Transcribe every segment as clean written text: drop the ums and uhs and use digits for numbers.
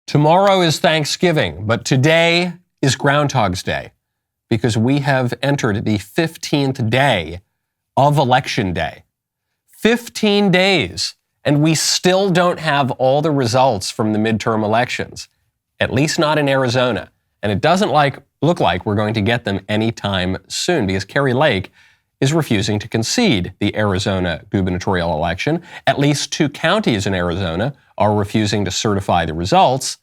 Tomorrow is Thanksgiving, but today is Groundhog's Day because we have entered the 15th day of Election Day. 15 days, and we still don't have all the results from the midterm elections, at least not in Arizona. And it doesn't look like we're going to get them anytime soon because Kari Lake is refusing to concede the Arizona gubernatorial election. At least 2 counties in Arizona are refusing to certify the results,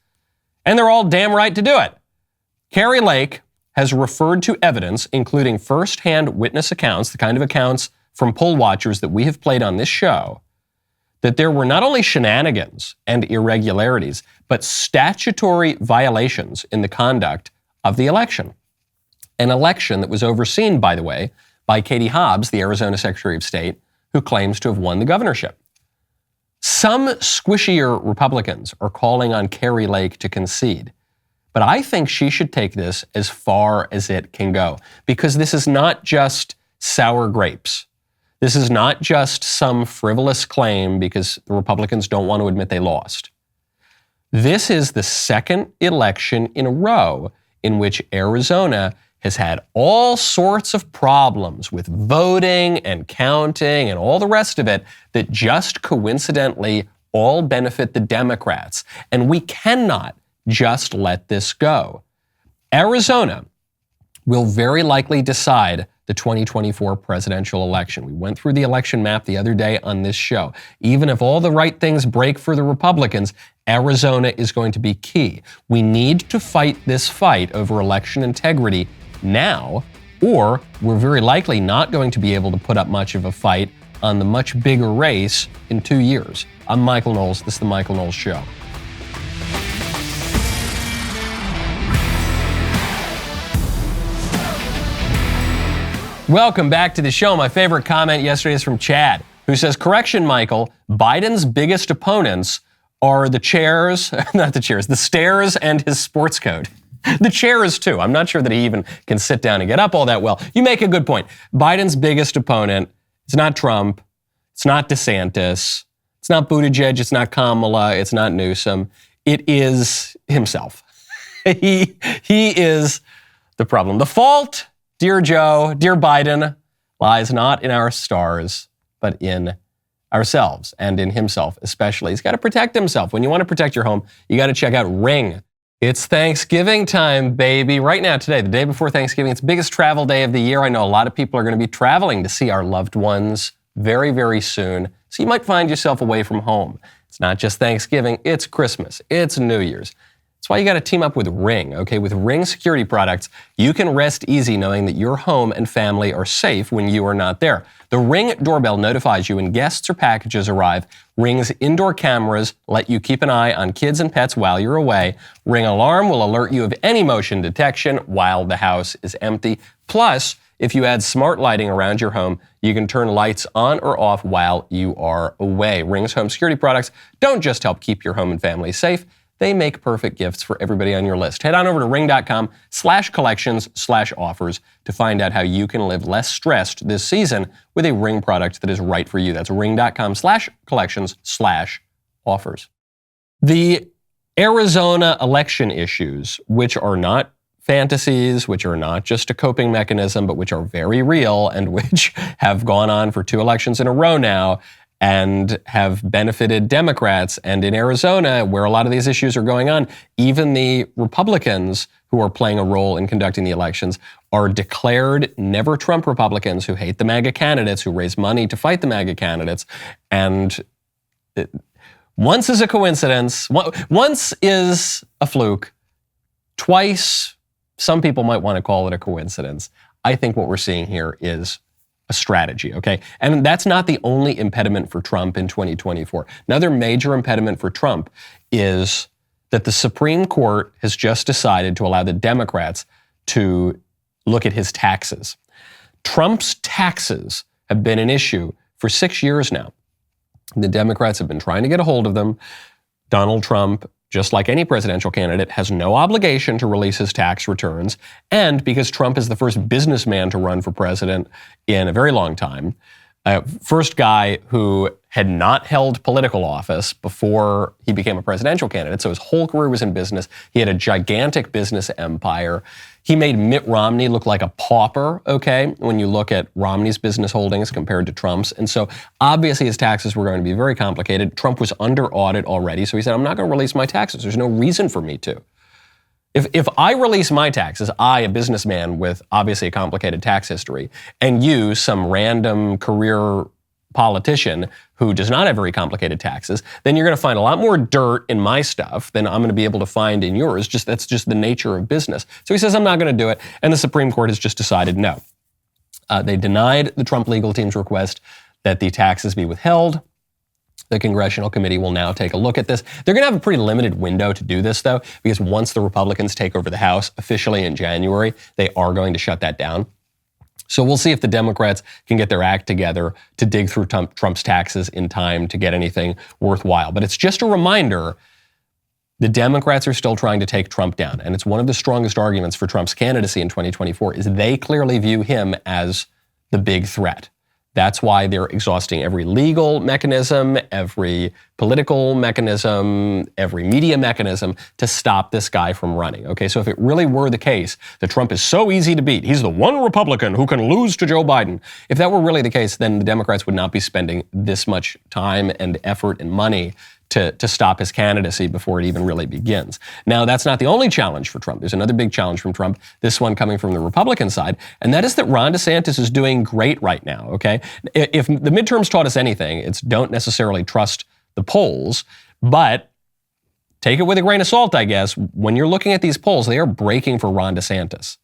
and they're all damn right to do it. Kari Lake has referred to evidence, including first-hand witness accounts, the kind of accounts from poll watchers that we have played on this show, that there were not only shenanigans and irregularities, but statutory violations in the conduct of the election. An election that was overseen, by the way, by Katie Hobbs, the Arizona Secretary of State, who claims to have won the governorship. Some squishier Republicans are calling on Kari Lake to concede, but I think she should take this as far as it can go, because this is not just sour grapes. This is not just some frivolous claim because the Republicans don't want to admit they lost. This is the second election in a row in which Arizona has had all sorts of problems with voting and counting and all the rest of it that just coincidentally all benefit the Democrats. And we cannot just let this go. Arizona will very likely decide the 2024 presidential election. We went through the election map the other day on this show. Even if all the right things break for the Republicans, Arizona is going to be key. We need to fight this fight over election integrity now, or we're very likely not going to be able to put up much of a fight on the much bigger race in 2 years. I'm Michael Knowles. This is The Michael Knowles Show. Welcome back to the show. My favorite comment yesterday is from Chad, who says, correction, Michael, Biden's biggest opponents are the chairs, not the chairs, the stairs and his sports coat. The chairs, too. I'm not sure that he even can sit down and get up all that well. You make a good point. Biden's biggest opponent, it's not Trump, it's not DeSantis, it's not Buttigieg, it's not Kamala, it's not Newsom. It is himself. He is the problem. The fault, dear Joe, dear Biden, lies not in our stars, but in ourselves and in himself especially. He's got to protect himself. When you want to protect your home, you got to check out Ring. It's Thanksgiving time, baby. Right now, today, the day before Thanksgiving, it's the biggest travel day of the year. I know a lot of people are going to be traveling to see our loved ones very, very soon. So you might find yourself away from home. It's not just Thanksgiving, it's Christmas, it's New Year's. That's why you got to team up with Ring, okay? With Ring security products, you can rest easy knowing that your home and family are safe when you are not there. The Ring doorbell notifies you when guests or packages arrive. Ring's indoor cameras let you keep an eye on kids and pets while you're away. Ring alarm will alert you of any motion detection while the house is empty. Plus, if you add smart lighting around your home, you can turn lights on or off while you are away. Ring's home security products don't just help keep your home and family safe. They make perfect gifts for everybody on your list. Head on over to ring.com/collections/offers to find out how you can live less stressed this season with a Ring product that is right for you. That's ring.com/collections/offers. The Arizona election issues, which are not fantasies, which are not just a coping mechanism, but which are very real and which have gone on for 2 elections in a row now, and have benefited Democrats. And in Arizona, where a lot of these issues are going on, even the Republicans who are playing a role in conducting the elections are declared never Trump Republicans who hate the MAGA candidates, who raise money to fight the MAGA candidates. And once is a coincidence, once is a fluke, twice, some people might want to call it a coincidence. I think what we're seeing here is a strategy, okay? And that's not the only impediment for Trump in 2024. Another major impediment for Trump is that the Supreme Court has just decided to allow the Democrats to look at his taxes. Trump's taxes have been an issue for 6 years now. The Democrats have been trying to get a hold of them. Donald Trump, just like any presidential candidate, has no obligation to release his tax returns. And because Trump is the first businessman to run for president in a very long time, First guy who had not held political office before he became a presidential candidate. So his whole career was in business. He had a gigantic business empire. He made Mitt Romney look like a pauper, okay, when you look at Romney's business holdings compared to Trump's. And so obviously his taxes were going to be very complicated. Trump was under audit already. So he said, I'm not going to release my taxes. There's no reason for me to. If I release my taxes, I, a businessman with obviously a complicated tax history, and you, some random career politician who does not have very complicated taxes, then you're going to find a lot more dirt in my stuff than I'm going to be able to find in yours. That's just the nature of business. So he says, I'm not going to do it. And the Supreme Court has just decided no. They denied the Trump legal team's request that the taxes be withheld. The congressional committee will now take a look at this. They're going to have a pretty limited window to do this, though, because once the Republicans take over the House officially in January, they are going to shut that down. So we'll see if the Democrats can get their act together to dig through Trump's taxes in time to get anything worthwhile. But it's just a reminder, the Democrats are still trying to take Trump down. And it's one of the strongest arguments for Trump's candidacy in 2024 is they clearly view him as the big threat. That's why they're exhausting every legal mechanism, every political mechanism, every media mechanism to stop this guy from running. Okay, so if it really were the case that Trump is so easy to beat, he's the one Republican who can lose to Joe Biden. If that were really the case, then the Democrats would not be spending this much time and effort and money to stop his candidacy before it even really begins. Now, that's not the only challenge for Trump. There's another big challenge from Trump, this one coming from the Republican side, and that is that Ron DeSantis is doing great right now, okay? If the midterms taught us anything, it's don't necessarily trust the polls, but take it with a grain of salt, I guess. When you're looking at these polls, they are breaking for Ron DeSantis,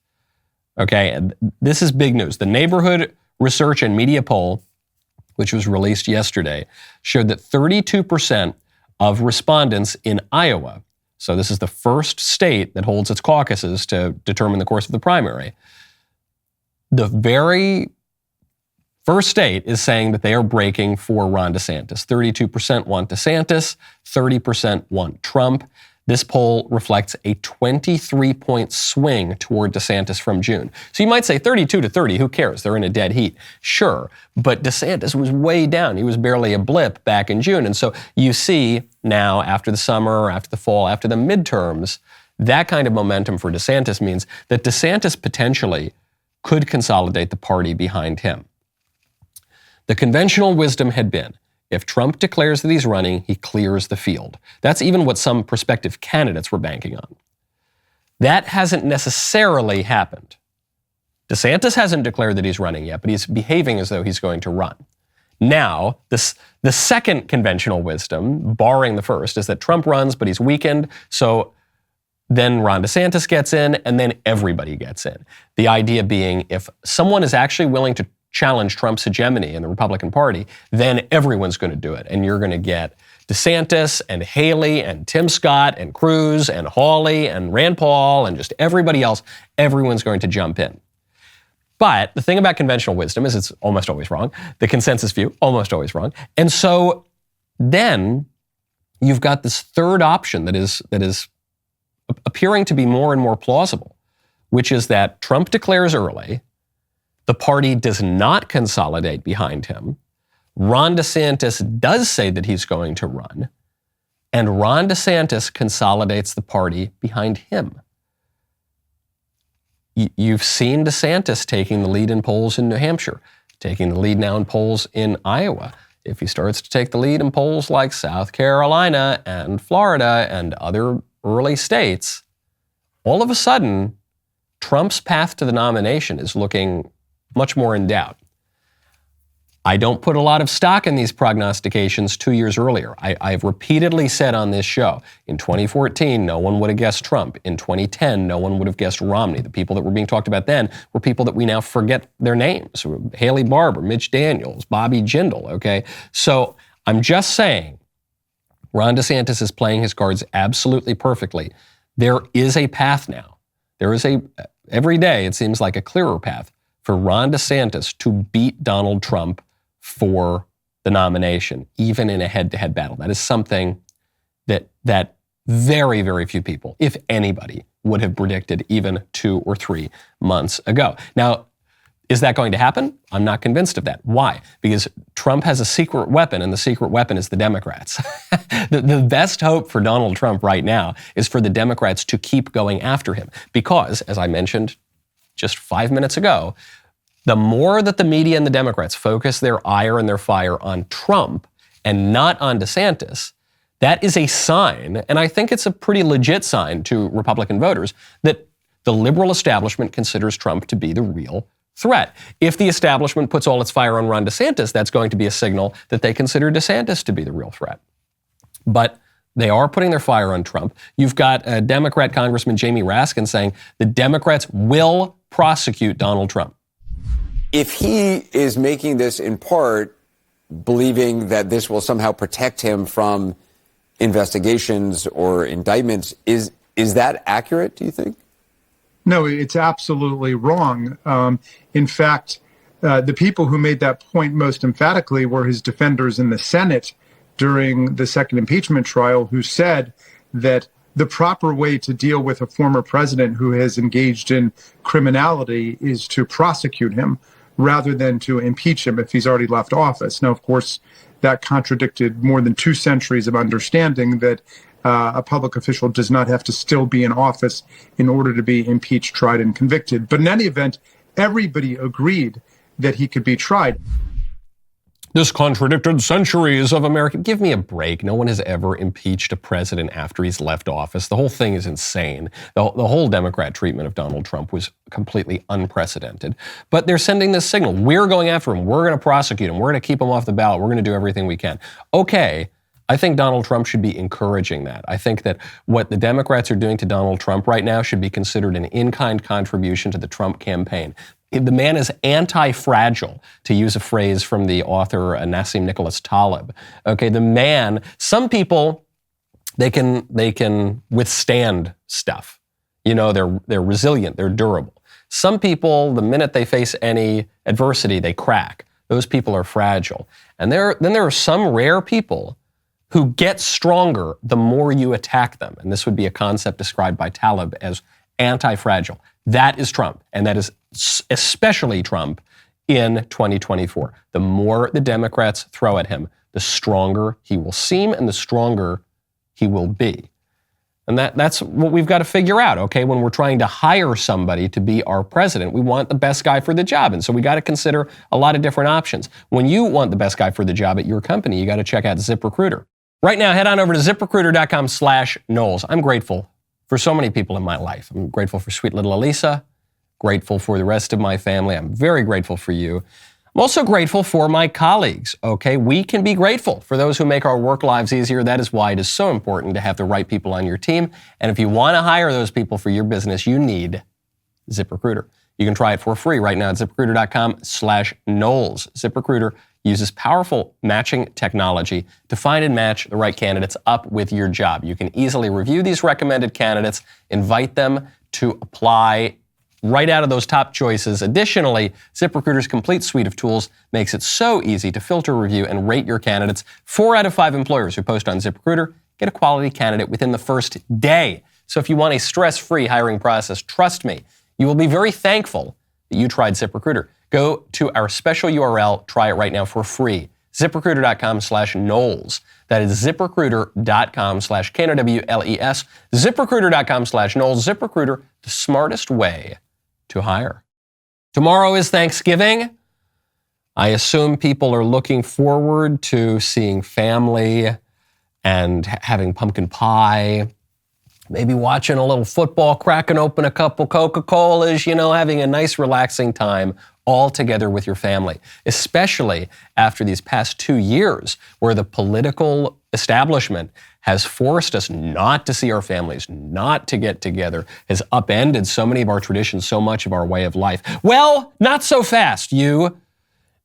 okay? And this is big news. The Neighborhood Research and Media Poll, which was released yesterday, showed that 32% of respondents in Iowa, so this is the first state that holds its caucuses to determine the course of the primary, the very first state is saying that they are breaking for Ron DeSantis. 32% want DeSantis, 30% want Trump. This poll reflects a 23-point swing toward DeSantis from June. So you might say 32 to 30, who cares? They're in a dead heat. Sure, but DeSantis was way down. He was barely a blip back in June. And so you see now, after the summer, after the fall, after the midterms, that kind of momentum for DeSantis means that DeSantis potentially could consolidate the party behind him. The conventional wisdom had been, if Trump declares that he's running, he clears the field. That's even what some prospective candidates were banking on. That hasn't necessarily happened. DeSantis hasn't declared that he's running yet, but he's behaving as though he's going to run. Now, the second conventional wisdom, barring the first, is that Trump runs, but he's weakened, so then Ron DeSantis gets in, and then everybody gets in. The idea being, if someone is actually willing to challenge Trump's hegemony in the Republican Party, then everyone's going to do it. And you're going to get DeSantis and Haley and Tim Scott and Cruz and Hawley and Rand Paul and just everybody else. Everyone's going to jump in. But the thing about conventional wisdom is it's almost always wrong. The consensus view, almost always wrong. And so then you've got this third option that is appearing to be more and more plausible, which is that Trump declares early, the party does not consolidate behind him. Ron DeSantis does say that he's going to run, and Ron DeSantis consolidates the party behind him. You've seen DeSantis taking the lead in polls in New Hampshire, taking the lead now in polls in Iowa. If he starts to take the lead in polls like South Carolina and Florida and other early states, all of a sudden, Trump's path to the nomination is looking much more in doubt. I don't put a lot of stock in these prognostications 2 years earlier. I've repeatedly said on this show, in 2014, no one would have guessed Trump. In 2010, no one would have guessed Romney. The people that were being talked about then were people that we now forget their names. Haley Barbour, Mitch Daniels, Bobby Jindal, okay? So I'm just saying, Ron DeSantis is playing his cards absolutely perfectly. There is a path now. Every day it seems like a clearer path for Ron DeSantis to beat Donald Trump for the nomination, even in a head-to-head battle. That is something that very, very few people, if anybody, would have predicted even 2 or 3 months ago. Now, Is that going to happen? I'm not convinced of that. Why? Because Trump has a secret weapon, and the secret weapon is the Democrats. The best hope for Donald Trump right now is for the Democrats to keep going after him. Because, as I mentioned just 5 minutes ago, the more that the media and the Democrats focus their ire and their fire on Trump and not on DeSantis, that is a sign, and I think it's a pretty legit sign to Republican voters, that the liberal establishment considers Trump to be the real threat. If the establishment puts all its fire on Ron DeSantis, that's going to be a signal that they consider DeSantis to be the real threat. But they are putting their fire on Trump. You've got Democrat Congressman Jamie Raskin saying the Democrats will prosecute Donald Trump. If he is making this in part believing that this will somehow protect him from investigations or indictments, is that accurate, do you think? No, it's absolutely wrong. In fact, the people who made that point most emphatically were his defenders in the Senate during the second impeachment trial, who said that the proper way to deal with a former president who has engaged in criminality is to prosecute him rather than to impeach him if he's already left office. Now, of course, that contradicted more than 2 centuries of understanding that a public official does not have to still be in office in order to be impeached, tried, and convicted. But in any event, everybody agreed that he could be tried. This contradicted centuries of American. Give me a break. No one has ever impeached a president after he's left office. The whole thing is insane. The whole Democrat treatment of Donald Trump was completely unprecedented. But they're sending this signal. We're going after him. We're going to prosecute him. We're going to keep him off the ballot. We're going to do everything we can. Okay. I think Donald Trump should be encouraging that. I think that what the Democrats are doing to Donald Trump right now should be considered an in-kind contribution to the Trump campaign. The man is anti-fragile, to use a phrase from the author Nassim Nicholas Taleb. Okay, the man, some people, they can withstand stuff. You know, they're resilient, they're durable. Some people, the minute they face any adversity, they crack. Those people are fragile. And then there are some rare people who get stronger the more you attack them. And this would be a concept described by Taleb as anti-fragile. That is Trump, and that is especially Trump in 2024. The more the Democrats throw at him, the stronger he will seem and the stronger he will be. And that's what we've got to figure out, okay? When we're trying to hire somebody to be our president, we want the best guy for the job. And so we got to consider a lot of different options. When you want the best guy for the job at your company, you got to check out ZipRecruiter. Right now, head on over to ZipRecruiter.com/Knowles. I'm grateful for so many people in my life. I'm grateful for sweet little Elisa, grateful for the rest of my family. I'm very grateful for you. I'm also grateful for my colleagues, okay? We can be grateful for those who make our work lives easier. That is why it is so important to have the right people on your team. And if you want to hire those people for your business, you need ZipRecruiter. You can try it for free right now at ZipRecruiter.com/Knowles. ZipRecruiter uses powerful matching technology to find and match the right candidates up with your job. You can easily review these recommended candidates, invite them to apply right out of those top choices. Additionally, ZipRecruiter's complete suite of tools makes it so easy to filter, review, and rate your candidates. 4 out of 5 employers who post on ZipRecruiter get a quality candidate within the first day. So if you want a stress-free hiring process, trust me, you will be very thankful that you tried ZipRecruiter. Go to our special URL, try it right now for free. ZipRecruiter.com/Knowles. That is ZipRecruiter.com/KNOWLES. ZipRecruiter.com/Knowles. ZipRecruiter, the smartest way to hire. Tomorrow is Thanksgiving. I assume people are looking forward to seeing family and having pumpkin pie, maybe watching a little football, cracking open a couple Coca-Colas, having a nice relaxing time all together with your family, especially after these past 2 years where the political establishment has forced us not to see our families, not to get together, has upended so many of our traditions, so much of our way of life. Well, not so fast, you.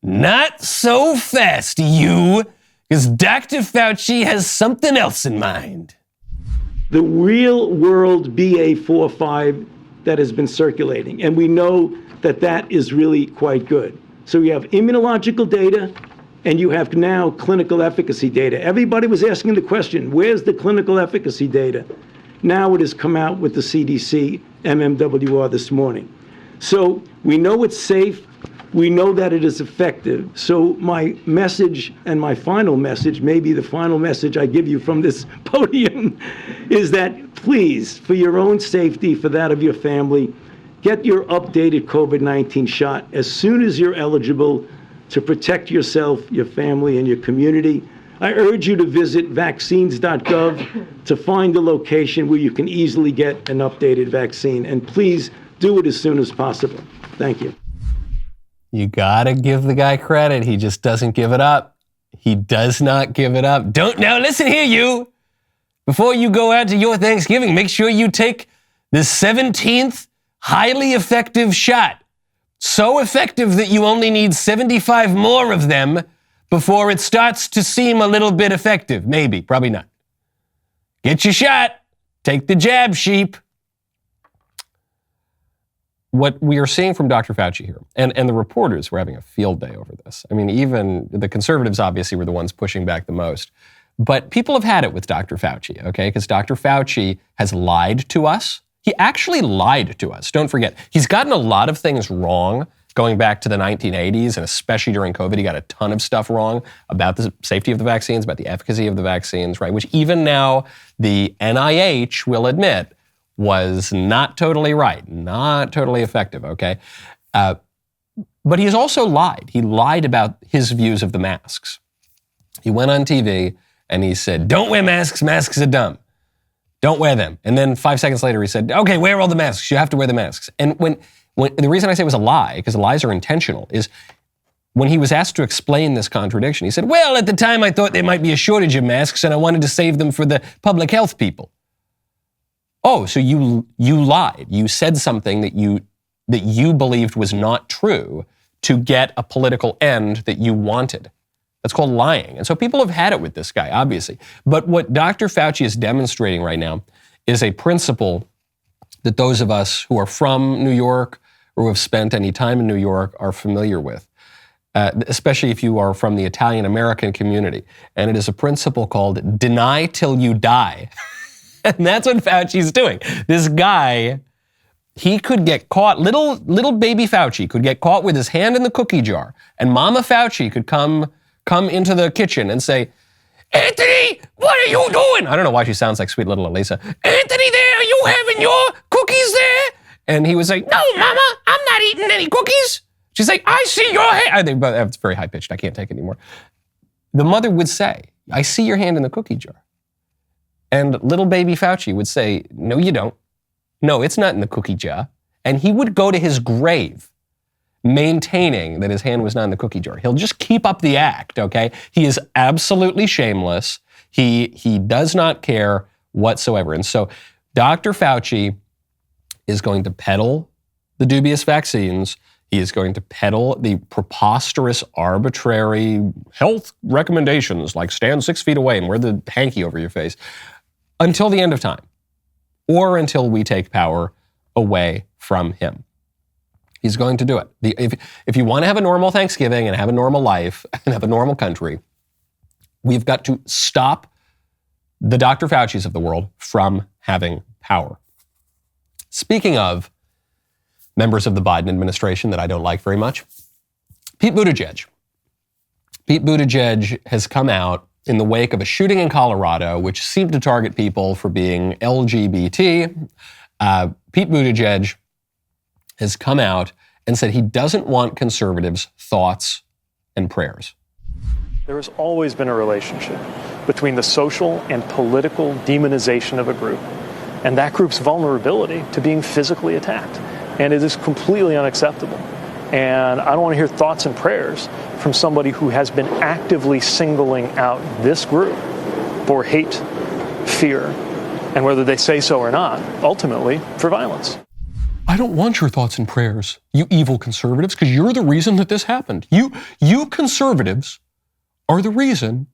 Not so fast, you, because Dr. Fauci has something else in mind. The real world BA.4/5 that has been circulating, and we know that is really quite good. So you have immunological data, and you have now clinical efficacy data. Everybody was asking the question, where's the clinical efficacy data? Now it has come out with the CDC MMWR this morning. So we know it's safe We know that it is effective. So my message, and my final message, maybe the final message I give you from this podium, is that please, for your own safety, for that of your family, get your updated COVID-19 shot as soon as you're eligible to protect yourself, your family, and your community. I urge you to visit vaccines.gov to find a location where you can easily get an updated vaccine. And please do it as soon as possible. Thank you. You gotta give the guy credit. He just doesn't give it up. He does not give it up. Now listen here, you. Before you go out to your Thanksgiving, make sure you take the 17th highly effective shot. So effective that you only need 75 more of them before it starts to seem a little bit effective. Maybe, probably not. Get your shot. Take the jab, sheep. What we are seeing from Dr. Fauci here, and the reporters were having a field day over this. I mean, even the conservatives obviously were the ones pushing back the most. But people have had it with Dr. Fauci, okay? Because Dr. Fauci has lied to us. He actually lied to us. Don't forget, he's gotten a lot of things wrong going back to the 1980s, and especially during COVID, he got a ton of stuff wrong about the safety of the vaccines, about the efficacy of the vaccines, right? Which even now the NIH will admit was not totally right, not totally effective, okay? But he's also lied. He lied about his views of the masks. He went on TV and he said, don't wear masks, masks are dumb. Don't wear them. And then 5 seconds later he said, okay, wear all the masks, you have to wear the masks. And when the reason I say it was a lie, because lies are intentional, is when he was asked to explain this contradiction, he said, well, at the time I thought there might be a shortage of masks and I wanted to save them for the public health people. Oh, so you lied. You said something that you believed was not true to get a political end that you wanted. That's called lying. And so people have had it with this guy, obviously. But what Dr. Fauci is demonstrating right now is a principle that those of us who are from New York or who have spent any time in New York are familiar with, especially if you are from the Italian-American community. And it is a principle called deny till you die. And that's what Fauci's doing. This guy, he could get caught, little baby Fauci could get caught with his hand in the cookie jar, and Mama Fauci could come into the kitchen and say, Anthony, what are you doing? I don't know why she sounds like sweet little Elisa. Anthony, there, are you having your cookies there? And he was like, no, Mama, I'm not eating any cookies. She's like, I see your hand. It's very high-pitched. I can't take it anymore. The mother would say, I see your hand in the cookie jar. And little baby Fauci would say, no, you don't. No, it's not in the cookie jar. And he would go to his grave maintaining that his hand was not in the cookie jar. He'll just keep up the act, okay? He is absolutely shameless. He does not care whatsoever. And so Dr. Fauci is going to peddle the dubious vaccines. He is going to peddle the preposterous, arbitrary health recommendations like stand 6 feet away and wear the hanky over your face until the end of time, or until we take power away from him. He's going to do it. If you want to have a normal Thanksgiving and have a normal life and have a normal country, we've got to stop the Dr. Faucis of the world from having power. Speaking of members of the Biden administration that I don't like very much, Pete Buttigieg. Pete Buttigieg has come out in the wake of a shooting in Colorado, which seemed to target people for being LGBT. Pete Buttigieg has come out and said he doesn't want conservatives' thoughts and prayers. There has always been a relationship between the social and political demonization of a group and that group's vulnerability to being physically attacked. And it is completely unacceptable. And I don't want to hear thoughts and prayers from somebody who has been actively singling out this group for hate, fear, and whether they say so or not, ultimately for violence. I don't want your thoughts and prayers, you evil conservatives, because you're the reason that this happened. You conservatives are the reason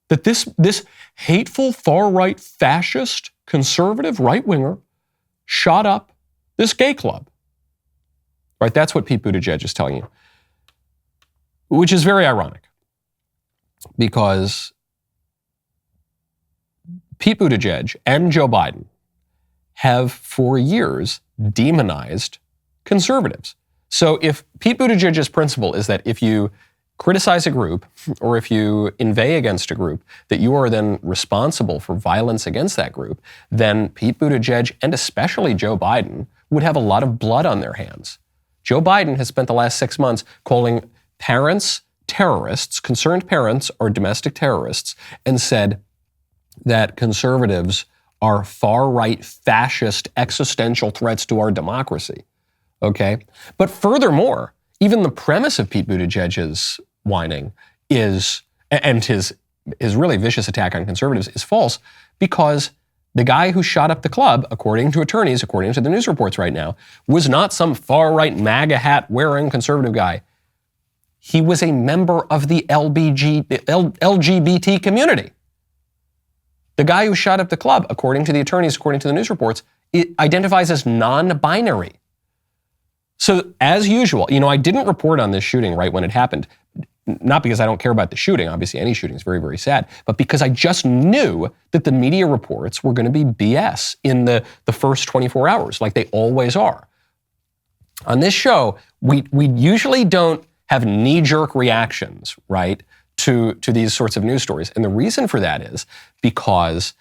that this hateful, far-right, fascist, conservative right-winger shot up this gay club. Right? That's what Pete Buttigieg is telling you. Which is very ironic, because Pete Buttigieg and Joe Biden have for years demonized conservatives. So if Pete Buttigieg's principle is that if you criticize a group or if you inveigh against a group, that you are then responsible for violence against that group, then Pete Buttigieg and especially Joe Biden would have a lot of blood on their hands. Joe Biden has spent the last 6 months calling parents terrorists, concerned parents are domestic terrorists, and said that conservatives are far-right fascist existential threats to our democracy. Okay? But furthermore, even the premise of Pete Buttigieg's whining is, and his really vicious attack on conservatives is false, because the guy who shot up the club, according to attorneys, according to the news reports right now, was not some far-right MAGA hat wearing conservative guy. He was a member of the LGBT community. The guy who shot up the club, according to the attorneys, according to the news reports, it identifies as non-binary. So as usual, I didn't report on this shooting right when it happened, not because I don't care about the shooting. Obviously, any shooting is very, very sad, but because I just knew that the media reports were going to be BS in the first 24 hours, like they always are. On this show, we usually don't have knee-jerk reactions, right, to these sorts of news stories. And the reason for that is because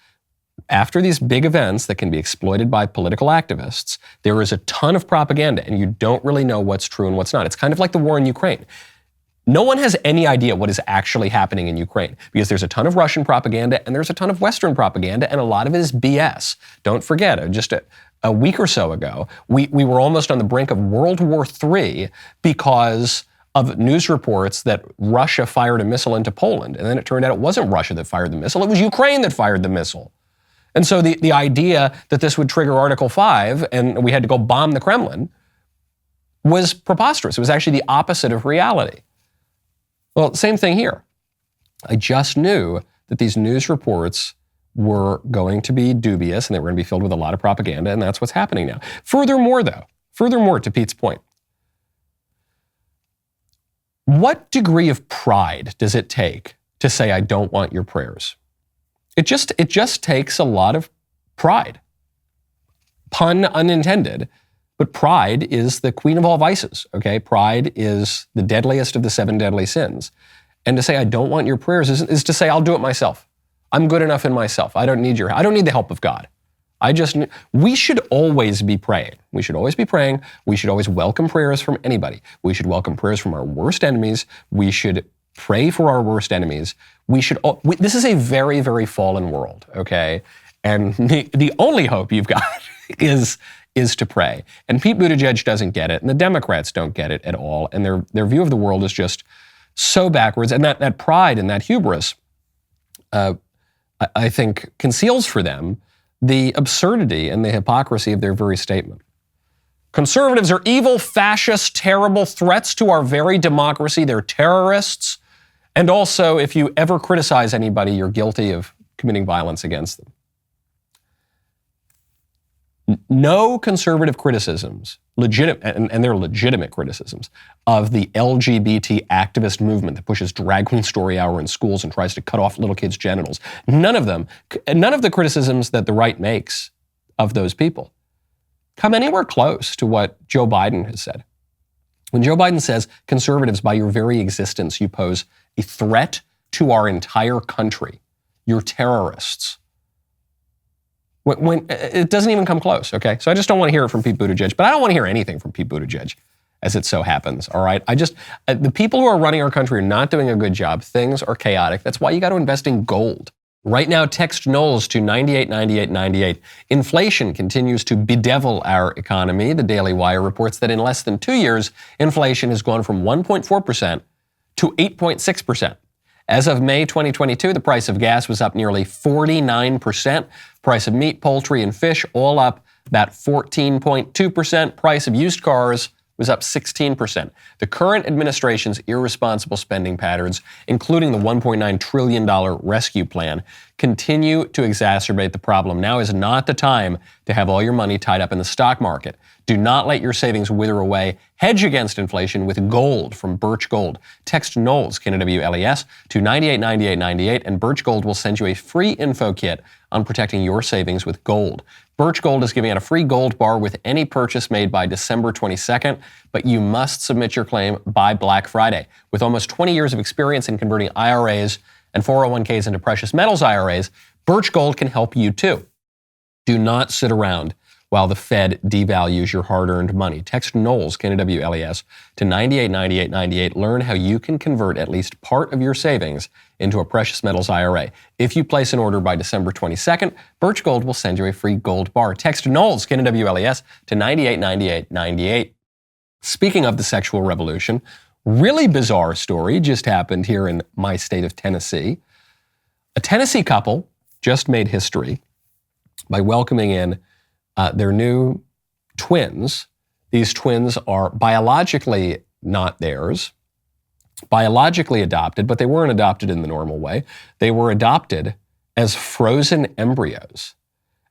after these big events that can be exploited by political activists, there is a ton of propaganda, and you don't really know what's true and what's not. It's kind of like the war in Ukraine. No one has any idea what is actually happening in Ukraine because there's a ton of Russian propaganda and there's a ton of Western propaganda, and a lot of it is BS. Don't forget, just a week or so ago, we were almost on the brink of World War III because of news reports that Russia fired a missile into Poland. And then it turned out it wasn't Russia that fired the missile, it was Ukraine that fired the missile. And so the idea that this would trigger Article 5 and we had to go bomb the Kremlin was preposterous. It was actually the opposite of reality. Well, same thing here. I just knew that these news reports were going to be dubious and they were going to be filled with a lot of propaganda, and that's what's happening now. Furthermore, to Pete's point, what degree of pride does it take to say, I don't want your prayers? It just takes a lot of pride. Pun unintended, but pride is the queen of all vices, okay? Pride is the deadliest of the 7 deadly sins. And to say, I don't want your prayers is to say, I'll do it myself. I'm good enough in myself. I don't need the help of God. We should always be praying. We should always be praying. We should always welcome prayers from anybody. We should welcome prayers from our worst enemies. We should pray for our worst enemies. This is a very, very fallen world, okay? And the only hope you've got is to pray. And Pete Buttigieg doesn't get it, and the Democrats don't get it at all, and their view of the world is just so backwards. And that pride and that hubris, I think, conceals for them the absurdity and the hypocrisy of their very statement. Conservatives are evil, fascist, terrible threats to our very democracy. They're terrorists. And also, if you ever criticize anybody, you're guilty of committing violence against them. No conservative criticisms, and they're legitimate criticisms, of the LGBT activist movement that pushes drag queen story hour in schools and tries to cut off little kids' genitals. None of the criticisms that the right makes of those people come anywhere close to what Joe Biden has said. When Joe Biden says, conservatives, by your very existence, you pose a threat to our entire country. You're terrorists. When it doesn't even come close, okay? So I just don't want to hear it from Pete Buttigieg, but I don't want to hear anything from Pete Buttigieg, as it so happens, all right? The people who are running our country are not doing a good job. Things are chaotic. That's why you got to invest in gold. Right now, text Knowles to 989898. Inflation continues to bedevil our economy. The DailyWire reports that in less than 2 years, inflation has gone from 1.4% to 8.6%. As of May 2022, the price of gas was up nearly 49%. Price of meat, poultry, and fish all up about 14.2%. Price of used cars was up 16%. The current administration's irresponsible spending patterns, including the $1.9 trillion rescue plan, continue to exacerbate the problem. Now is not the time to have all your money tied up in the stock market. Do not let your savings wither away. Hedge against inflation with gold from Birch Gold. Text Knowles, K-N-W-L-E-S, to 989898, and Birch Gold will send you a free info kit on protecting your savings with gold. Birch Gold is giving out a free gold bar with any purchase made by December 22nd, but you must submit your claim by Black Friday. With almost 20 years of experience in converting IRAs and 401ks into precious metals IRAs, Birch Gold can help you too. Do not sit around while the Fed devalues your hard-earned money. Text Knowles, K-N-W-L-E-S, to 989898. Learn how you can convert at least part of your savings into a precious metals IRA. If you place an order by December 22nd, Birch Gold will send you a free gold bar. Text Knowles, K-N-W-L-E-S, to 989898. Speaking of the sexual revolution, really bizarre story just happened here in my state of Tennessee. A Tennessee couple just made history by welcoming in their new twins. These twins are biologically not theirs, biologically adopted, but they weren't adopted in the normal way. They were adopted as frozen embryos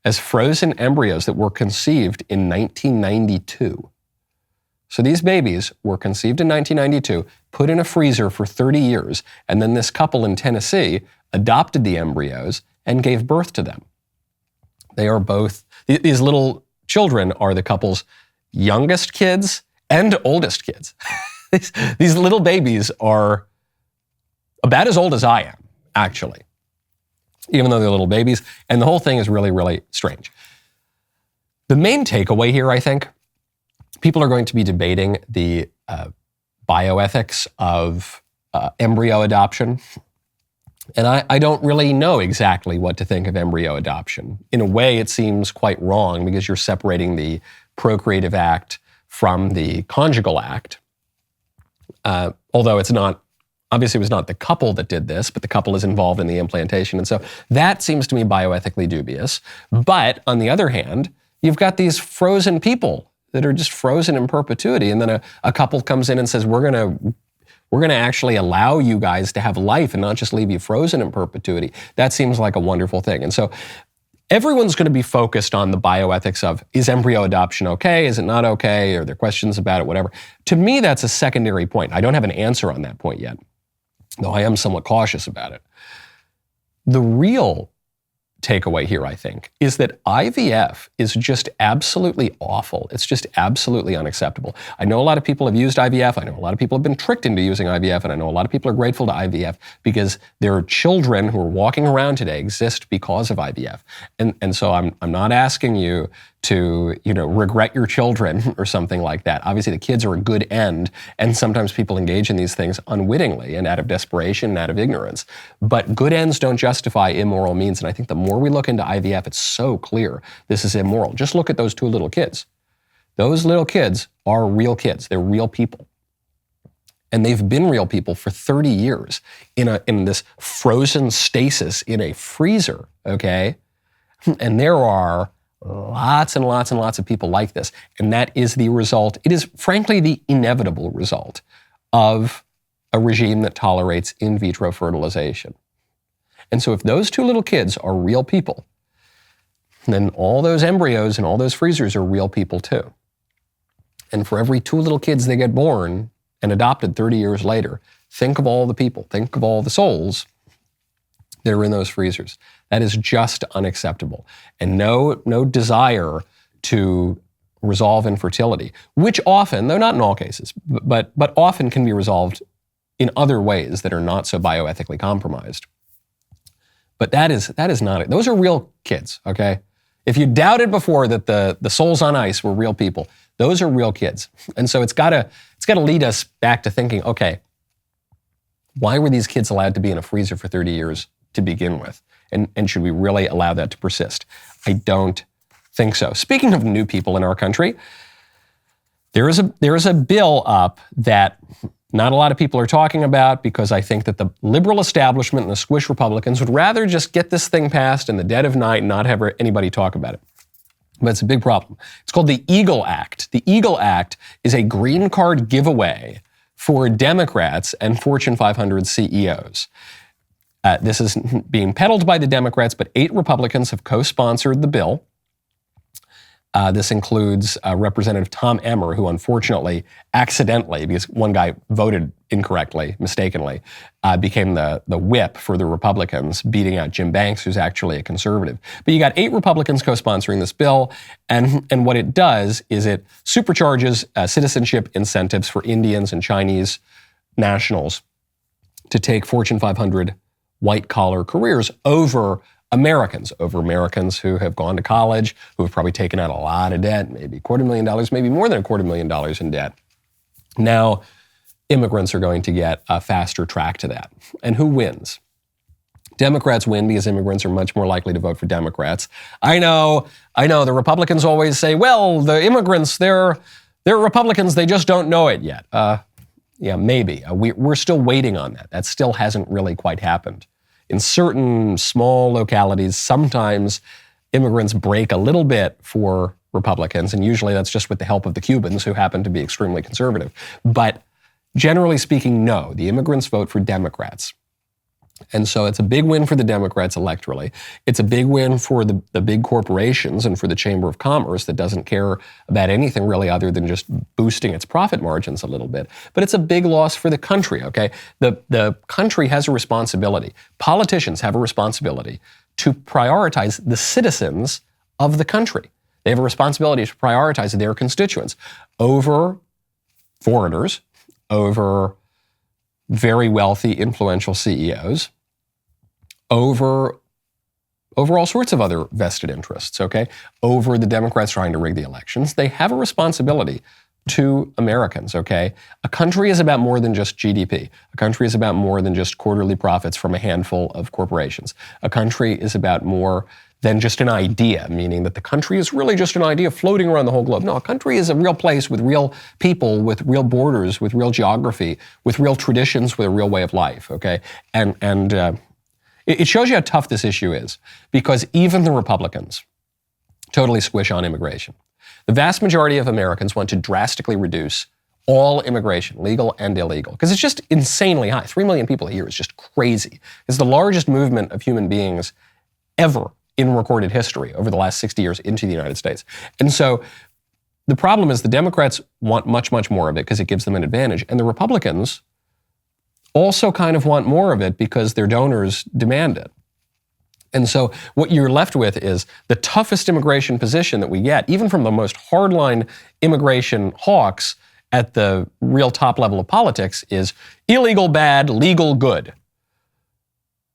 that were conceived in 1992. So these babies were conceived in 1992, put in a freezer for 30 years, and then this couple in Tennessee adopted the embryos and gave birth to them. They are both, these little children are the couple's youngest kids and oldest kids. These little babies are about as old as I am, actually, even though they're little babies. And the whole thing is really, really strange. The main takeaway here, I think, people are going to be debating the bioethics of embryo adoption. And I don't really know exactly what to think of embryo adoption. In a way, it seems quite wrong because you're separating the procreative act from the conjugal act. Although it's not, obviously it was not the couple that did this, but the couple is involved in the implantation. And so that seems to me bioethically dubious. But on the other hand, you've got these frozen people that are just frozen in perpetuity. And then a couple comes in and says, we're going to actually allow you guys to have life and not just leave you frozen in perpetuity. That seems like a wonderful thing. And so everyone's going to be focused on the bioethics of, is embryo adoption okay? Is it not okay? Are there questions about it? Whatever. To me, that's a secondary point. I don't have an answer on that point yet, though I am somewhat cautious about it. The real takeaway here, I think, is that IVF is just absolutely awful. It's just absolutely unacceptable. I know a lot of people have used IVF. I know a lot of people have been tricked into using IVF, and I know a lot of people are grateful to IVF because their children who are walking around today exist because of IVF. And so I'm not asking you to, regret your children or something like that. Obviously, the kids are a good end, and sometimes people engage in these things unwittingly and out of desperation and out of ignorance. But good ends don't justify immoral means, and I think the more we look into IVF, it's so clear this is immoral. Just look at those two little kids. Those little kids are real kids. They're real people. And they've been real people for 30 years in this frozen stasis in a freezer, okay? And there are lots and lots and lots of people like this. And that is the result. It is, frankly, the inevitable result of a regime that tolerates in vitro fertilization. And so if those two little kids are real people, then all those embryos and all those freezers are real people too. And for every two little kids that get born and adopted 30 years later, think of all the people, think of all the souls that are in those freezers. That is just unacceptable. And no desire to resolve infertility, which often, though not in all cases, but often can be resolved in other ways that are not so bioethically compromised. But that is not it. Those are real kids, okay? If you doubted before that the souls on ice were real people, those are real kids. And so it's gotta lead us back to thinking, okay, why were these kids allowed to be in a freezer for 30 years to begin with? And should we really allow that to persist? I don't think so. Speaking of new people in our country, there is a bill up that not a lot of people are talking about because I think that the liberal establishment and the squish Republicans would rather just get this thing passed in the dead of night and not have anybody talk about it. But it's a big problem. It's called the Eagle Act. The Eagle Act is a green card giveaway for Democrats and Fortune 500 CEOs. This is being peddled by the Democrats, but 8 Republicans have co-sponsored the bill. This includes Representative Tom Emmer, who unfortunately, accidentally, because one guy voted incorrectly, mistakenly, became the whip for the Republicans, beating out Jim Banks, who's actually a conservative. But you got 8 Republicans co-sponsoring this bill, and what it does is it supercharges citizenship incentives for Indians and Chinese nationals to take Fortune 500 white-collar careers over Americans who have gone to college, who have probably taken out a lot of debt, maybe $250,000, maybe more than $250,000 in debt. Now, immigrants are going to get a faster track to that. And who wins? Democrats win because immigrants are much more likely to vote for Democrats. I know, the Republicans always say, well, the immigrants, they're Republicans, they just don't know it yet. Yeah, maybe. We're still waiting on that. That still hasn't really quite happened. In certain small localities, sometimes immigrants break a little bit for Republicans, and usually that's just with the help of the Cubans, who happen to be extremely conservative. But generally speaking, no, the immigrants vote for Democrats. And so it's a big win for the Democrats electorally. It's a big win for the big corporations and for the Chamber of Commerce that doesn't care about anything really other than just boosting its profit margins a little bit. But it's a big loss for the country, okay? The country has a responsibility. Politicians have a responsibility to prioritize the citizens of the country. They have a responsibility to prioritize their constituents over foreigners, over very wealthy, influential CEOs, over all sorts of other vested interests, okay? Over the Democrats trying to rig the elections. They have a responsibility to Americans, okay? A country is about more than just GDP. A country is about more than just quarterly profits from a handful of corporations. A country is about more than just an idea, meaning that the country is really just an idea floating around the whole globe. No, a country is a real place with real people, with real borders, with real geography, with real traditions, with a real way of life, okay? And it shows you how tough this issue is, because even the Republicans totally squish on immigration. The vast majority of Americans want to drastically reduce all immigration, legal and illegal, because it's just insanely high. 3 million people a year is just crazy. It's the largest movement of human beings ever in recorded history over the last 60 years into the United States. And so the problem is the Democrats want much, much more of it because it gives them an advantage. And the Republicans also kind of want more of it because their donors demand it. And so what you're left with is the toughest immigration position that we get, even from the most hardline immigration hawks at the real top level of politics, is illegal bad, legal good.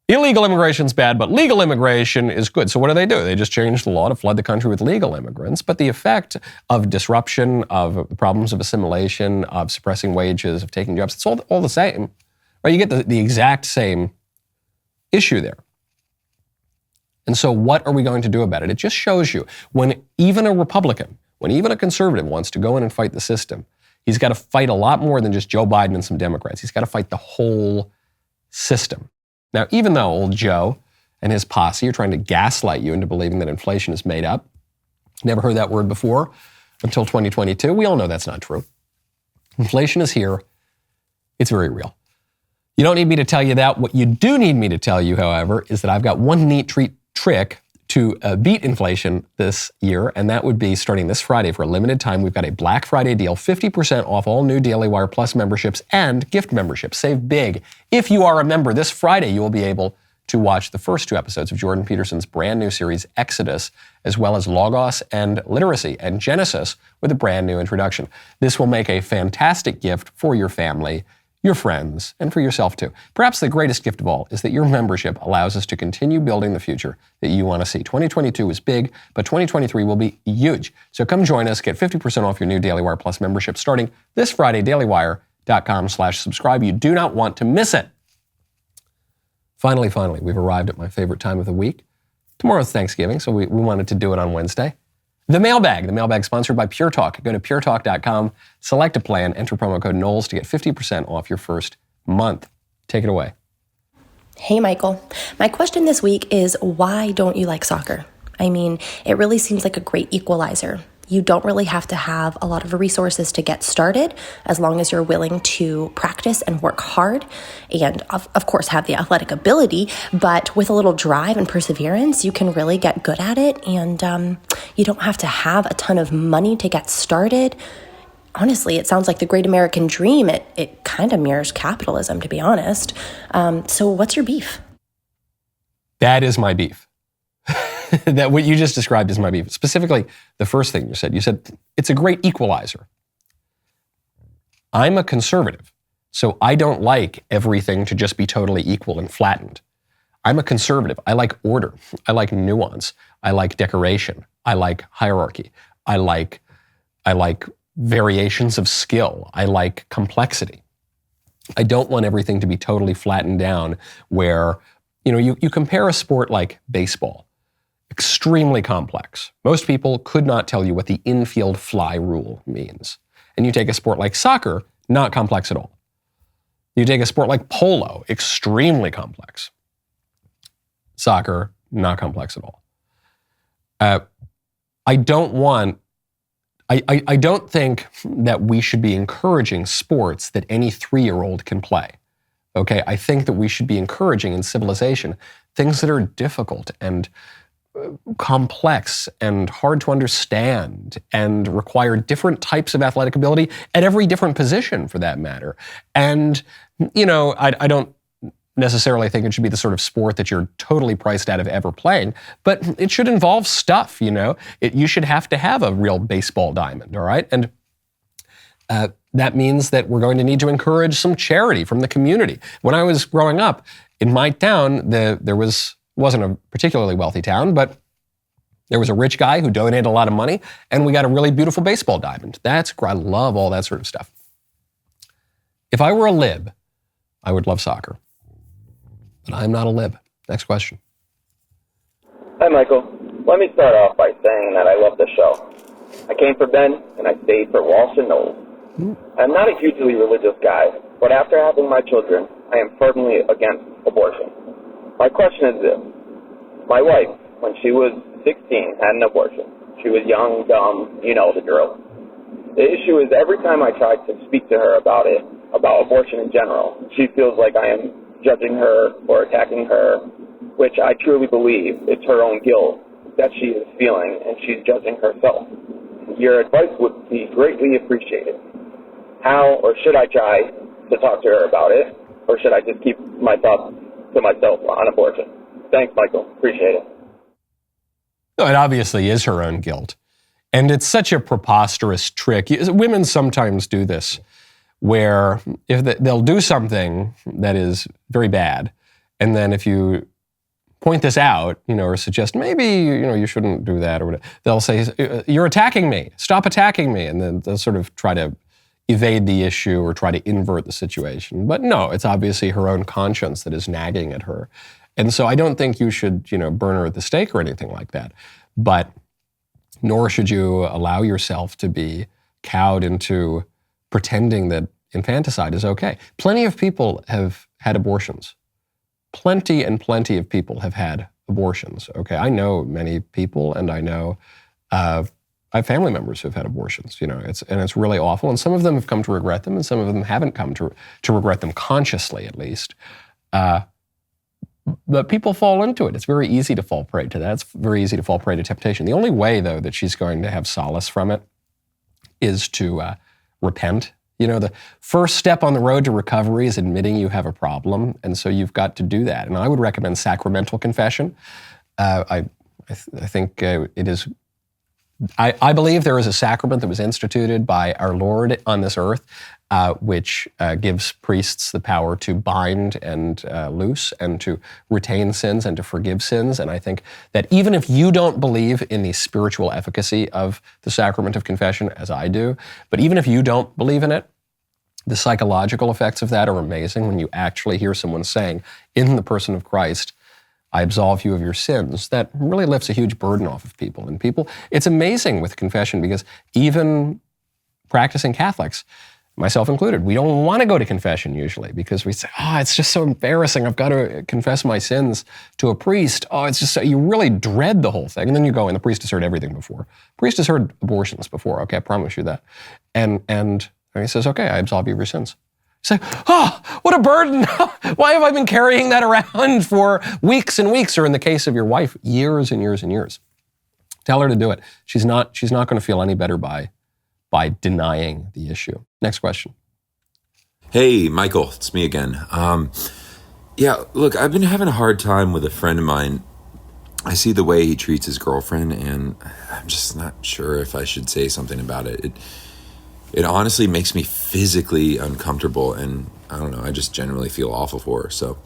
Illegal immigration's bad, but legal immigration is good. So what do? They just change the law to flood the country with legal immigrants. But the effect of disruption, of problems of assimilation, of suppressing wages, of taking jobs, it's all the same. Right? You get the exact same issue there. And so what are we going to do about it? It just shows you when even a Republican, when even a conservative wants to go in and fight the system, he's got to fight a lot more than just Joe Biden and some Democrats. He's got to fight the whole system. Now, even though old Joe and his posse are trying to gaslight you into believing that inflation is made up, never heard that word before until 2022, we all know that's not true. Inflation is here. It's very real. You don't need me to tell you that. What you do need me to tell you, however, is that I've got one neat trick to beat inflation this year, and that would be starting this Friday for a limited time. We've got a Black Friday deal, 50% off all new DailyWire Plus memberships and gift memberships. Save big. If you are a member, this Friday you will be able to watch the first 2 episodes of Jordan Peterson's brand new series, Exodus, as well as Logos and Literacy and Genesis with a brand new introduction. This will make a fantastic gift for your family, your friends, and for yourself too. Perhaps the greatest gift of all is that your membership allows us to continue building the future that you want to see. 2022 is big, but 2023 will be huge. So come join us, get 50% off your new DailyWire Plus membership starting this Friday, dailywire.com/subscribe. You do not want to miss it. Finally, we've arrived at my favorite time of the week. Tomorrow's Thanksgiving, so we wanted to do it on Wednesday. The Mailbag sponsored by Pure Talk. Go to puretalk.com, select a plan, enter promo code Knowles to get 50% off your first month. Take it away. Hey, Michael. My question this week is, why don't you like soccer? I mean, it really seems like a great equalizer. you don't really have to have a lot of resources to get started as long as you're willing to practice and work hard and, of course, have the athletic ability. But with a little drive and perseverance, you can really get good at it. And you don't have to have a ton of money to get started. Honestly, it sounds like the great American dream. It kind of mirrors capitalism, to be honest. So what's your beef? That is my beef. That what you just described is my beef. Specifically, the first thing you said it's a great equalizer. I'm a conservative, so I don't like everything to just be totally equal and flattened. I'm a conservative. I like order. I like nuance. I like decoration. I like hierarchy. I like variations of skill. I like complexity. I don't want everything to be totally flattened down where, you compare a sport like baseball, extremely complex. Most people could not tell you what the infield fly rule means. And you take a sport like soccer, not complex at all. You take a sport like polo, extremely complex. Soccer, not complex at all. I don't think that we should be encouraging sports that any 3-year-old can play. Okay, I think that we should be encouraging in civilization things that are difficult and complex and hard to understand and require different types of athletic ability at every different position for that matter. And, I don't necessarily think it should be the sort of sport that you're totally priced out of ever playing, but it should involve stuff, you should have to have a real baseball diamond, all right? And that means that we're going to need to encourage some charity from the community. When I was growing up, in my town, wasn't a particularly wealthy town, but there was a rich guy who donated a lot of money, and we got a really beautiful baseball diamond. I love all that sort of stuff. If I were a lib, I would love soccer. But I'm not a lib. Next question. Hi, Michael. Let me start off by saying that I love the show. I came for Ben, and I stayed for Walsh and Knowles. I'm not a hugely religious guy, but after having my children, I am firmly against abortion. My question is this. My wife, when she was 16, had an abortion. She was young, dumb, the drill. The issue is every time I try to speak to her about abortion in general, she feels like I am judging her or attacking her, which I truly believe it's her own guilt that she is feeling, and she's judging herself. Your advice would be greatly appreciated. How or should I try to talk to her about it, or should I just keep my thoughts to myself on abortion? Thanks, Michael. Appreciate it. No, it obviously is her own guilt. And it's such a preposterous trick. Women sometimes do this, where if they'll do something that is very bad, and then if you point this out, or suggest maybe, you shouldn't do that, or whatever, they'll say, you're attacking me, stop attacking me, and then they'll sort of try to evade the issue or try to invert the situation. But no, it's obviously her own conscience that is nagging at her. And so I don't think you should, burn her at the stake or anything like that. But nor should you allow yourself to be cowed into pretending that infanticide is okay. Plenty of people have had abortions. Plenty and plenty of people have had abortions, okay? I know many people, and I know I have family members who have had abortions, it's really awful. And some of them have come to regret them, and some of them haven't come to regret them consciously, at least. But people fall into it. It's very easy to fall prey to that. It's very easy to fall prey to temptation. The only way, though, that she's going to have solace from it is to repent. The first step on the road to recovery is admitting you have a problem, and so you've got to do that. And I would recommend sacramental confession. I think it is. I believe there is a sacrament that was instituted by our Lord on this earth, which gives priests the power to bind and loose and to retain sins and to forgive sins. And I think that even if you don't believe in the spiritual efficacy of the sacrament of confession, as I do, but even if you don't believe in it, the psychological effects of that are amazing when you actually hear someone saying, in the person of Christ, I absolve you of your sins. That really lifts a huge burden off of people. And it's amazing with confession because even practicing Catholics, myself included, we don't want to go to confession usually because we say, it's just so embarrassing. I've got to confess my sins to a priest. It's just so, you really dread the whole thing. And then you go, and the priest has heard everything before. The priest has heard abortions before. Okay, I promise you that. And he says, okay, I absolve you of your sins. You say, what a burden. Why have I been carrying that around for weeks and weeks? Or in the case of your wife, years and years and years. Tell her to do it. She's not going to feel any better by denying the issue. Next question. Hey, Michael, it's me again. Look, I've been having a hard time with a friend of mine. I see the way he treats his girlfriend, and I'm just not sure if I should say something about it. It honestly makes me physically uncomfortable, and I don't know, I just generally feel awful for her. So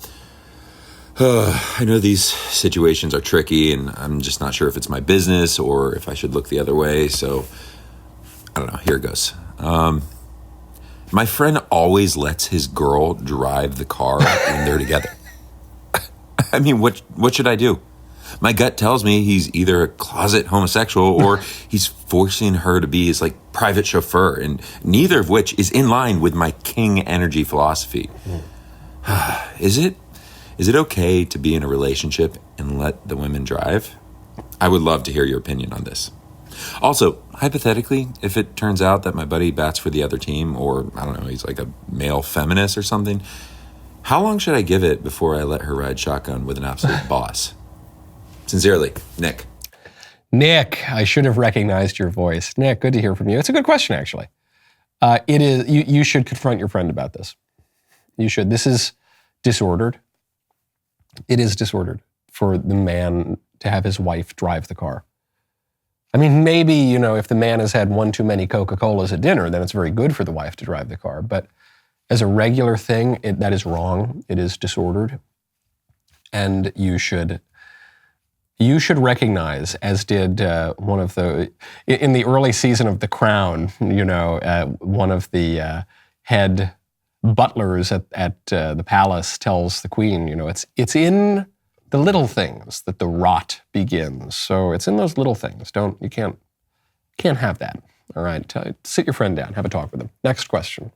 I know these situations are tricky, and I'm just not sure if it's my business or if I should look the other way. So I don't know, here it goes. My friend always lets his girl drive the car when they're together. I mean, what should I do? My gut tells me he's either a closet homosexual or he's forcing her to be his private chauffeur, and neither of which is in line with my king energy philosophy. Is it okay to be in a relationship and let the women drive? I would love to hear your opinion on this. Also, hypothetically, if it turns out that my buddy bats for the other team, or I don't know, he's like a male feminist or something, how long should I give it before I let her ride shotgun with an absolute boss? Sincerely, Nick. Nick, I should have recognized your voice. Nick, good to hear from you. It's a good question, actually. It is. You should confront your friend about this. You should. This is disordered. It is disordered for the man to have his wife drive the car. I mean, maybe, if the man has had one too many Coca-Colas at dinner, then it's very good for the wife to drive the car. But as a regular thing, that is wrong. It is disordered. And you should recognize, as did one of in the early season of The Crown, one of the head butlers at the palace tells the queen, it's in the little things that the rot begins. So it's in those little things. You can't have that. All right, sit your friend down, have a talk with him. Next question.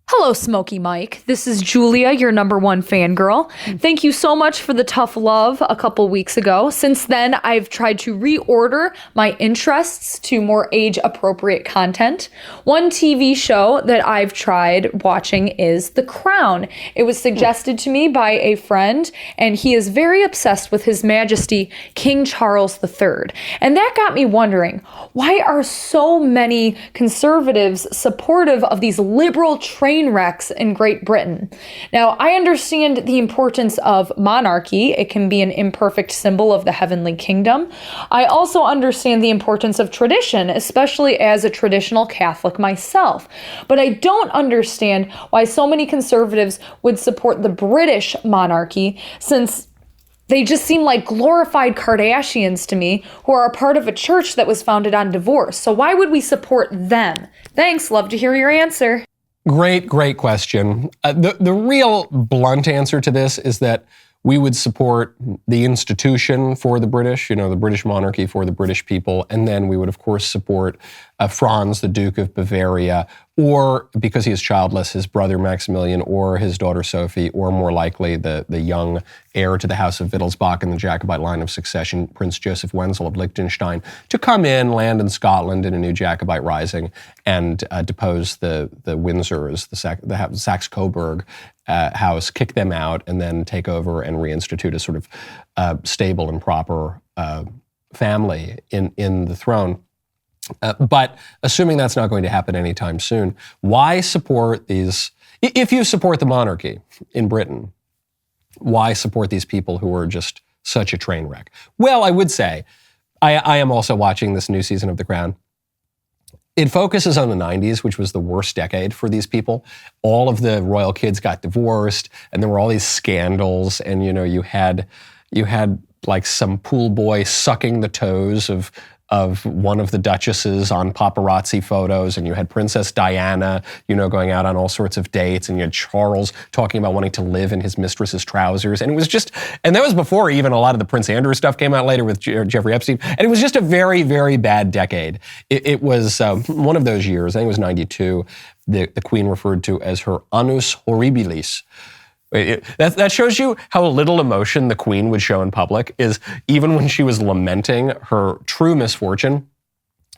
Hello, Smokey Mike. This is Julia, your number one fangirl. Thank you so much for the tough love a couple weeks ago. Since then, I've tried to reorder my interests to more age-appropriate content. One TV show that I've tried watching is The Crown. It was suggested to me by a friend, and he is very obsessed with His Majesty King Charles III. And that got me wondering, why are so many conservatives supportive of these liberal train wrecks in Great Britain? Now, I understand the importance of monarchy. It can be an imperfect symbol of the heavenly kingdom. I also understand the importance of tradition, especially as a traditional Catholic myself. But I don't understand why so many conservatives would support the British monarchy, since they just seem like glorified Kardashians to me, who are a part of a church that was founded on divorce. So why would we support them? Thanks. Love to hear your answer. Great question. The real blunt answer to this is that we would support the institution for the British, the British monarchy for the British people, and then we would, of course, support Franz, the Duke of Bavaria, or, because he is childless, his brother Maximilian, or his daughter Sophie, or more likely the young heir to the House of Wittelsbach in the Jacobite line of succession, Prince Joseph Wenzel of Liechtenstein, to come in, land in Scotland in a new Jacobite rising, and depose the Windsors, the Saxe-Coburg house, kick them out, and then take over and reinstitute a sort of stable and proper family in the throne. But assuming that's not going to happen anytime soon, why support these? If you support the monarchy in Britain, why support these people who are just such a train wreck? Well, I would say, I am also watching this new season of The Crown. It focuses on the 90s, which was the worst decade for these people. All of the royal kids got divorced, and there were all these scandals, and you had like some pool boy sucking the toes of of one of the duchesses on paparazzi photos, and you had Princess Diana, going out on all sorts of dates, and you had Charles talking about wanting to live in his mistress's trousers. And it was just, and that was before even a lot of the Prince Andrew stuff came out later with Jeffrey Epstein. And it was just a very, very bad decade. It was one of those years, I think it was 92, the Queen referred to as her annus horribilis. That shows you how little emotion the Queen would show in public, is even when she was lamenting her true misfortune,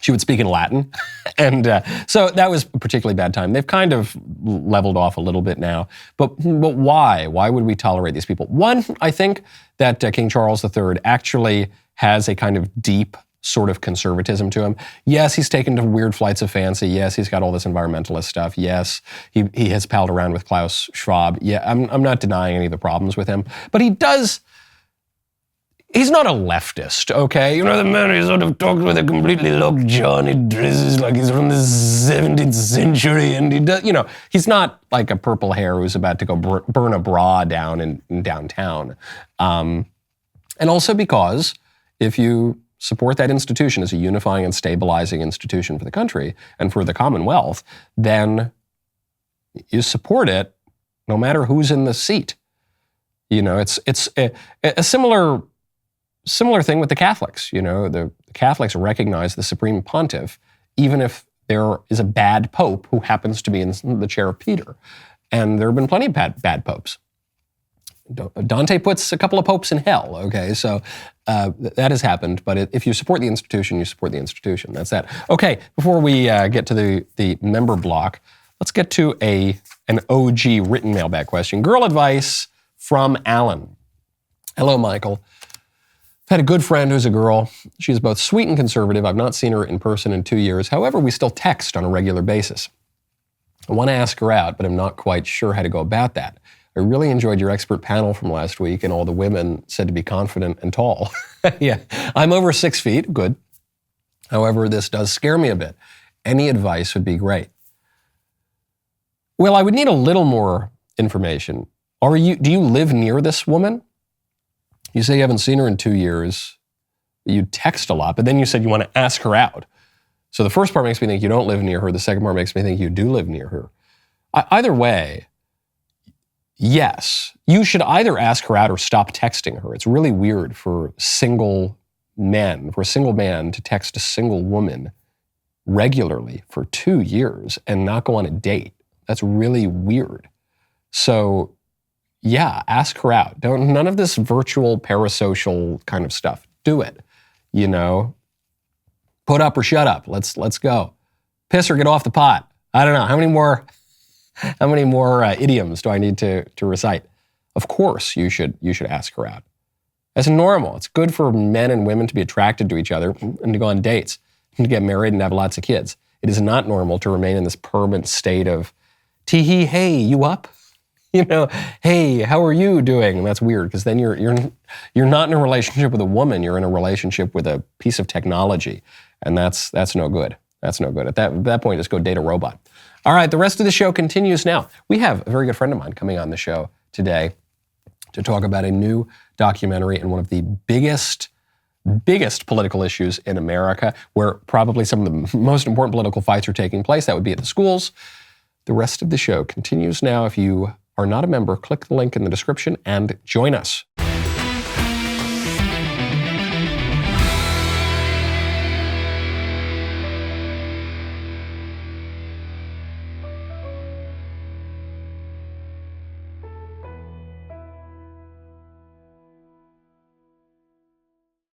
she would speak in Latin. And so that was a particularly bad time. They've kind of leveled off a little bit now. But why? Why would we tolerate these people? One, I think that King Charles III actually has a kind of deep sort of conservatism to him. Yes, he's taken to weird flights of fancy. Yes, he's got all this environmentalist stuff. Yes, he has palled around with Klaus Schwab. Yeah, I'm not denying any of the problems with him. But he's not a leftist, okay? The man who sort of talks with a completely locked jaw and he dresses like he's from the 17th century, and he does, he's not like a purple hair who's about to go burn a bra down in downtown. And also because if you support that institution as a unifying and stabilizing institution for the country and for the Commonwealth, then you support it no matter who's in the seat. It's a similar thing with the Catholics. The Catholics recognize the Supreme Pontiff even if there is a bad pope who happens to be in the chair of Peter. And there have been plenty of bad popes. Dante puts a couple of popes in hell, okay? So that has happened, but if you support the institution, you support the institution. That's that. Okay, before we get to the member block, let's get to an OG written mailbag question. Girl advice from Alan. Hello, Michael. I've had a good friend who's a girl. She's both sweet and conservative. I've not seen her in person in 2 years. However, we still text on a regular basis. I want to ask her out, but I'm not quite sure how to go about that. I really enjoyed your expert panel from last week, and all the women said to be confident and tall. Yeah, I'm over 6 feet, good. However, this does scare me a bit. Any advice would be great. Well, I would need a little more information. Do you live near this woman? You say you haven't seen her in 2 years. You text a lot, but then you said you want to ask her out. So the first part makes me think you don't live near her. The second part makes me think you do live near her. Either way, yes, you should either ask her out or stop texting her. It's really weird for a single man to text a single woman regularly for 2 years and not go on a date. That's really weird. So yeah, ask her out. None of this virtual parasocial kind of stuff. Do it. Put up or shut up. Let's go. Piss or get off the pot. I don't know. How many more idioms do I need to recite? Of course, you should ask her out. That's normal. It's good for men and women to be attracted to each other and to go on dates and to get married and have lots of kids. It is not normal to remain in this permanent state of tee-hee, hey, you up? Hey, how are you doing? And that's weird because then you're not in a relationship with a woman. You're in a relationship with a piece of technology, and that's no good. That's no good. At that point, just go date a robot. All right, the rest of the show continues now. We have a very good friend of mine coming on the show today to talk about a new documentary and one of the biggest political issues in America, where probably some of the most important political fights are taking place. That would be at the schools. The rest of the show continues now. If you are not a member, click the link in the description and join us.